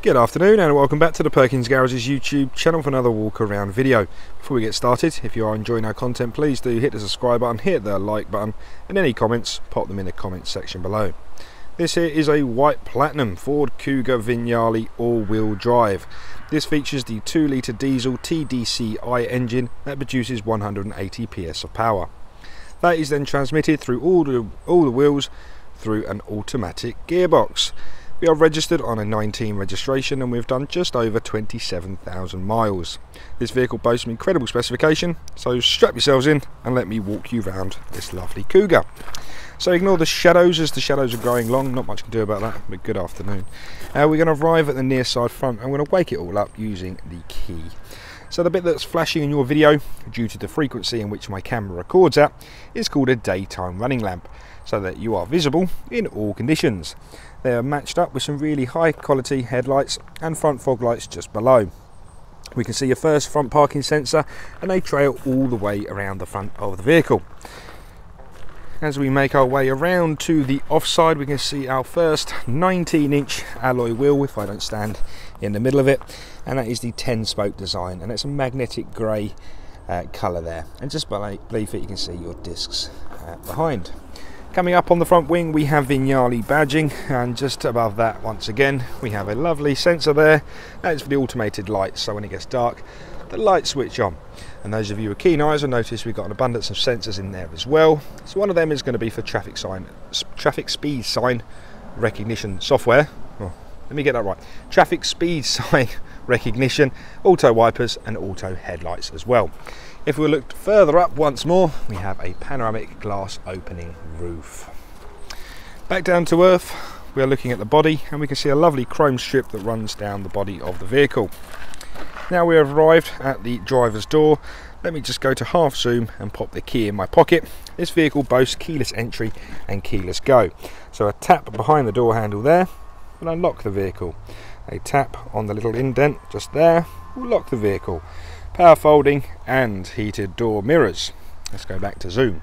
Good afternoon and welcome back to the Perkins Garage's YouTube channel for another walk around video. Before we get started, if you are enjoying our content, please do hit the subscribe button, hit the like button, and any comments, pop them in the comments section below. This here is a white platinum Ford Kuga Vignale all-wheel drive. This features the 2-litre diesel Tdci engine that produces 180 PS of power. That is then transmitted through all the wheels through an automatic gearbox. We are registered on a 19 registration and we've done just over 27,000 miles. This vehicle boasts some incredible specification, so strap yourselves in and let me walk you around this lovely Kuga. So ignore the shadows as the shadows are growing long, not much you can do about that, but good afternoon. We're going to arrive at the near side front and we're going to wake it all up using the key. So the bit that's flashing in your video, due to the frequency in which my camera records at, is called a daytime running lamp, so that you are visible in all conditions. They are matched up with some really high quality headlights and front fog lights just below. We can see your first front parking sensor and they trail all the way around the front of the vehicle. As we make our way around to the offside, we can see our first 19-inch alloy wheel, if I don't stand in the middle of it, and that is the 10-spoke design, and it's a magnetic grey colour there, and just beneath it you can see your discs behind. Coming up on the front wing we have Vignale badging, and just above that once again we have a lovely sensor there. That's for the automated lights, so when it gets dark the lights switch on. And those of you with keen eyes will notice we've got an abundance of sensors in there as well. So one of them is going to be for traffic speed sign recognition software. Oh, let me get that right. Traffic speed sign recognition, auto wipers and auto headlights as well. If we look further up once more, we have a panoramic glass opening roof. Back down to earth, we are looking at the body and we can see a lovely chrome strip that runs down the body of the vehicle. Now we have arrived at the driver's door. Let me just go to half zoom and pop the key in my pocket. This vehicle boasts keyless entry and keyless go. So a tap behind the door handle there will unlock the vehicle. A tap on the little indent just there will lock the vehicle. Power folding and heated door mirrors. Let's go back to zoom.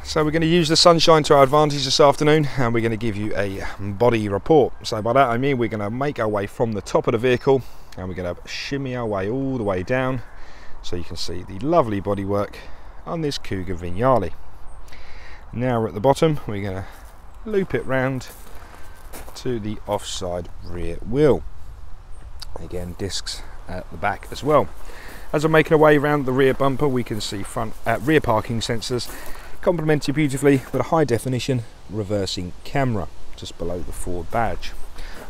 So we're going to use the sunshine to our advantage this afternoon and we're going to give you a body report. So by that I mean we're going to make our way from the top of the vehicle and we're going to shimmy our way all the way down so you can see the lovely bodywork on this Kuga Vignale. Now we're at the bottom, we're going to loop it round to the offside rear wheel. Again, discs at the back as well. As we're making our way around the rear bumper we can see rear parking sensors complemented beautifully with a high definition reversing camera just below the Ford badge.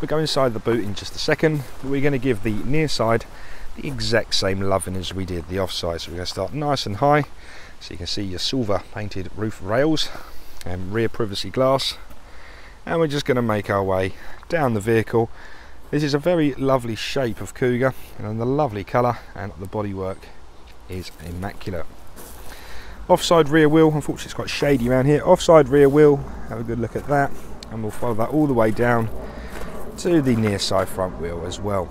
We'll go inside the boot in just a second, but we're going to give the near side the exact same loving as we did the offside. So we're going to start nice and high so you can see your silver painted roof rails and rear privacy glass, and we're just going to make our way down the vehicle. This is a very lovely shape of Kuga and a lovely colour, and the bodywork is immaculate. Offside rear wheel, unfortunately it's quite shady around here. Offside rear wheel, have a good look at that, and we'll follow that all the way down to the near side front wheel as well.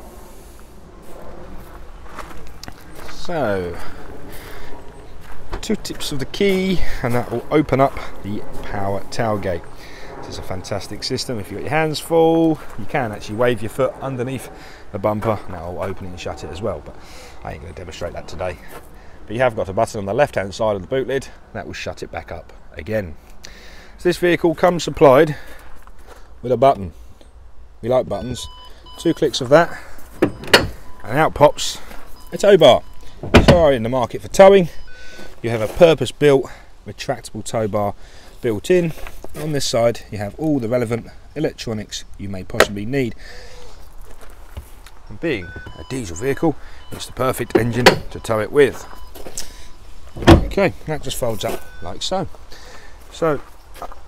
So, 2 tips of the key and that will open up the power tailgate. This is a fantastic system. If you've got your hands full, you can actually wave your foot underneath the bumper and that will open it and shut it as well, but I ain't going to demonstrate that today. But you have got a button on the left hand side of the boot lid that will shut it back up again. So this vehicle comes supplied with a button. We like buttons. 2 clicks of that and out pops a tow bar. If you are in the market for towing, you have a purpose built retractable tow bar built in. On this side you have all the relevant electronics you may possibly need. And being a diesel vehicle, it's the perfect engine to tow it with. Okay, that just folds up like so. So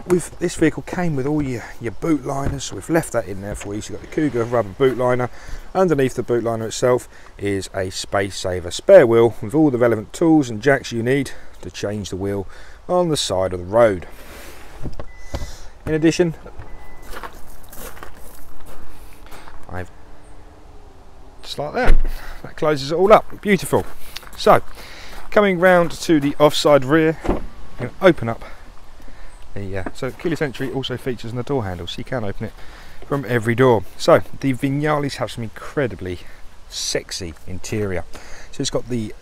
this vehicle came with all your boot liners, so we've left that in there for you. So you've got the Kuga rubber boot liner. Underneath the boot liner itself is a space saver spare wheel with all the relevant tools and jacks you need to change the wheel on the side of the road. In addition, I've just like that closes it all up, beautiful. So coming round to the offside rear, you can open up the so keyless entry also features in the door handle, so you can open it from every door. So the Vignales have some incredibly sexy interior. So it's got the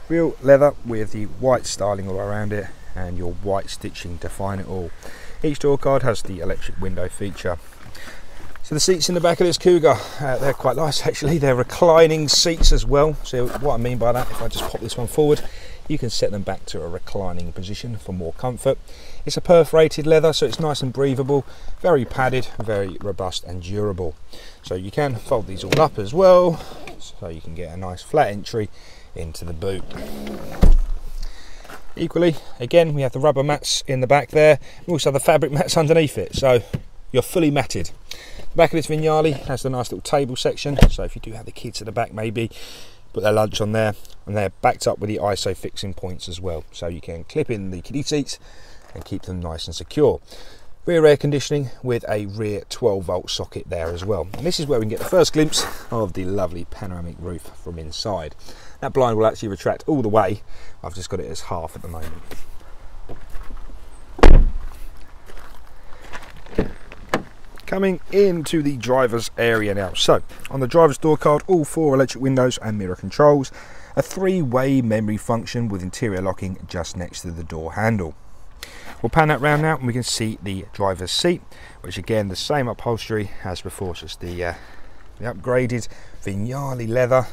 real leather with the white styling all around it and your white stitching to define it all. Each door card has the electric window feature. So the seats in the back of this Kuga, they're quite nice actually. They're reclining seats as well. So what I mean by that, if I just pop this one forward, you can set them back to a reclining position for more comfort. It's a perforated leather, so it's nice and breathable, very padded, very robust and durable. So you can fold these all up as well, so you can get a nice flat entry into the boot. Equally, again, we have the rubber mats in the back there. We also have the fabric mats underneath it, so you're fully matted. The back of this Vignale has the nice little table section, so if you do have the kids at the back maybe, put their lunch on there, and they're backed up with the ISO fixing points as well, so you can clip in the kiddie seats and keep them nice and secure. Rear air conditioning with a rear 12-volt socket there as well. And this is where we can get the first glimpse of the lovely panoramic roof from inside. That blind will actually retract all the way. I've just got it as half at the moment. Coming into the driver's area now. So on the driver's door card, all 4 electric windows and mirror controls, a 3-way memory function with interior locking just next to the door handle. We'll pan that round now and we can see the driver's seat, which again the same upholstery as before, just the upgraded Vignale leather,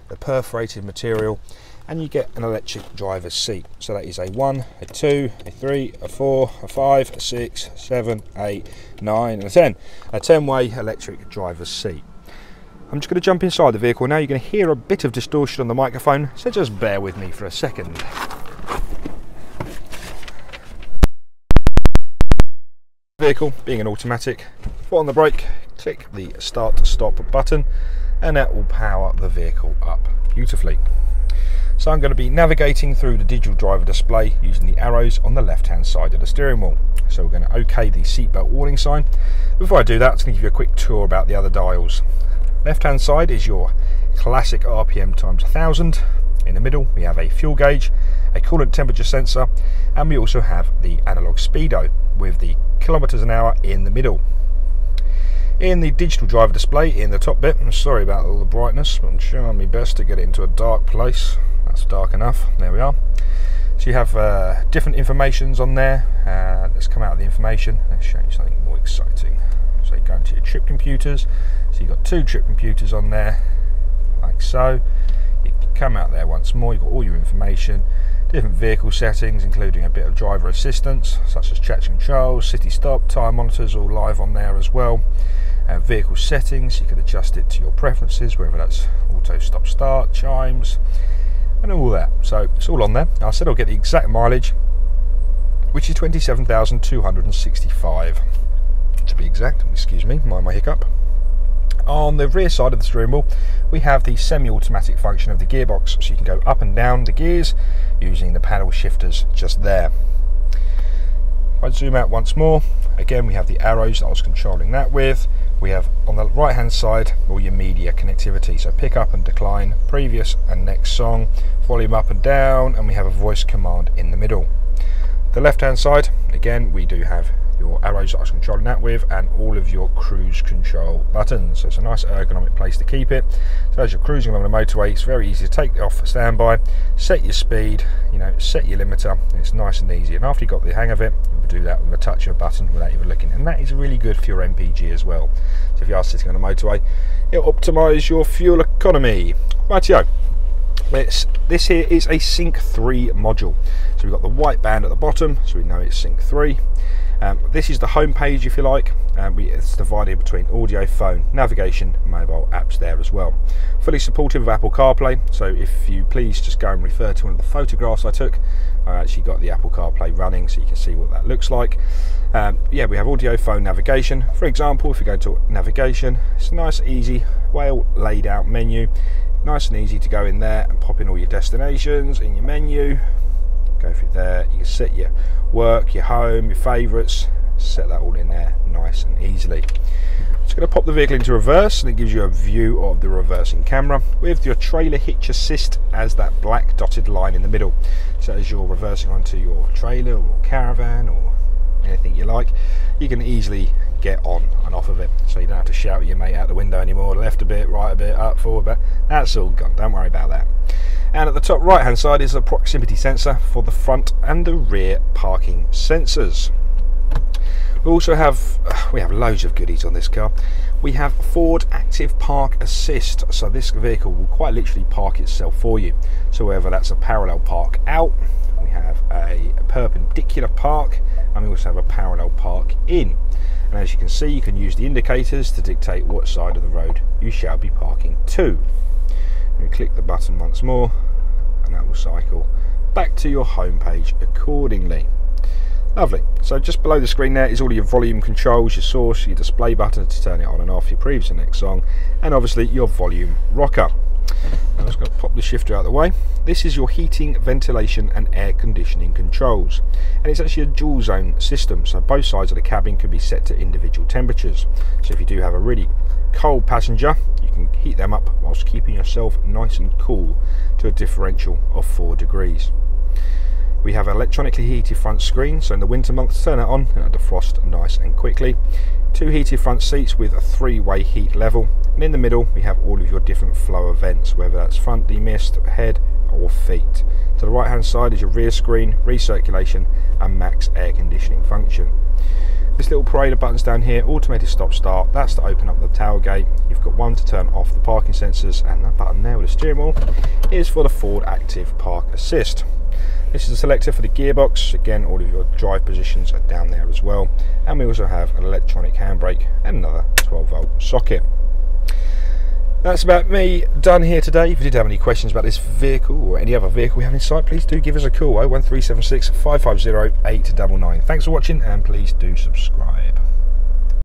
the perforated material, and you get an electric driver's seat. So that is a 1, a 2, a 3, a 4, a 5, a 6, 7, 8, 9 and a 10. A 10-way electric driver's seat. I'm just going to jump inside the vehicle now. You're going to hear a bit of distortion on the microphone, so just bear with me for a second. Vehicle being an automatic, foot on the brake, click the start stop button and that will power the vehicle up beautifully. So I'm going to be navigating through the digital driver display using the arrows on the left hand side of the steering wheel. So we're going to OK the seatbelt warning sign. Before I do that, I'm going to give you a quick tour about the other dials. Left hand side is your classic RPM times 1000. In the middle we have a fuel gauge, a coolant temperature sensor, and we also have the analog speedo with the kilometers an hour in the middle. In the digital driver display in the top bit, I'm sorry about all the brightness, but I'm trying my best to get it into a dark place. That's dark enough, there we are. So you have different informations on there. Let's come out of the information, let's show you something more exciting. So you go into your trip computers, so you've got 2 trip computers on there, like so. You come out there once more, you've got all your information, different vehicle settings including a bit of driver assistance such as traction control, city stop, tyre monitors all live on there as well. Vehicle settings, you can adjust it to your preferences, whether that's auto stop start, chimes and all that. So it's all on there. I said I'll get the exact mileage, which is 27,265 to be exact. Excuse me, mind my hiccup. On the rear side of the steering wheel we have the semi-automatic function of the gearbox, so you can go up and down the gears using the paddle shifters just there. If I zoom out once more, again we have the arrows that I was controlling that with. We have on the right hand side all your media connectivity, so pick up and decline, previous and next song, volume up and down, and we have a voice command in the middle. The left hand side, again we do have your arrows that I was controlling that with and all of your cruise control buttons. So it's a nice ergonomic place to keep it. So as you're cruising along the motorway, it's very easy to take it off standby, set your speed, set your limiter. It's nice and easy, and after you've got the hang of it, you'll do that with a touch of a button without even looking, and that is really good for your MPG as well. So if you are sitting on a motorway, it'll optimise your fuel economy. Rightio. This here is a Sync 3 module. So we've got the white band at the bottom, so we know it's Sync 3. This is the home page, if you like. It's divided between audio, phone, navigation, mobile apps there as well. Fully supportive of Apple CarPlay, so if you please just go and refer to one of the photographs I took. I actually got the Apple CarPlay running so you can see what that looks like. Yeah, we have audio, phone, navigation. For example, if you go to navigation, it's a nice, easy, well laid out menu. Nice and easy to go in there and pop in all your destinations in your menu. Go through there, you can set your work, your home, your favourites, set that all in there nice and easily. Just going to pop the vehicle into reverse, and it gives you a view of the reversing camera with your trailer hitch assist as that black dotted line in the middle. So as you're reversing onto your trailer or caravan or anything you like, you can easily get on and off of it, so you don't have to shout at your mate out the window anymore, left a bit, right a bit, up, forward, back. That's all gone, don't worry about that. And at the top right hand side is a proximity sensor for the front and the rear parking sensors. We also have loads of goodies on this car. We have Ford Active Park Assist, so this vehicle will quite literally park itself for you. So whether that's a parallel park out, we have a perpendicular park, and we also have a parallel park in. And as you can see, you can use the indicators to dictate what side of the road you shall be parking to. You click the button once more, and that will cycle back to your home page accordingly. Lovely. So just below the screen there is all your volume controls, your source, your display button to turn it on and off, your previous and next song, and obviously your volume rocker. I'm just going to pop the shifter out of the way. This is your heating, ventilation and air conditioning controls, and it's actually a dual zone system, so both sides of the cabin can be set to individual temperatures. So if you do have a really cold passenger, you can heat them up whilst keeping yourself nice and cool to a differential of 4 degrees. We have an electronically heated front screen, so in the winter months turn it on and it'll defrost nice and quickly. 2 heated front seats with a 3-way heat level, and in the middle we have all of your different flow of vents, whether that's front demist, head or feet. To the right hand side is your rear screen, recirculation and max air conditioning function. This little parade of buttons down here, automated stop start, that's to open up the tailgate. You've got one to turn off the parking sensors, and that button there with the steering wheel is for the Ford Active Park Assist. This is a selector for the gearbox. Again, all of your drive positions are down there as well. And we also have an electronic handbrake and another 12-volt socket. That's about me done here today. If you did have any questions about this vehicle or any other vehicle we have in sight, please do give us a call, 01376 550 899. Thanks for watching, and please do subscribe.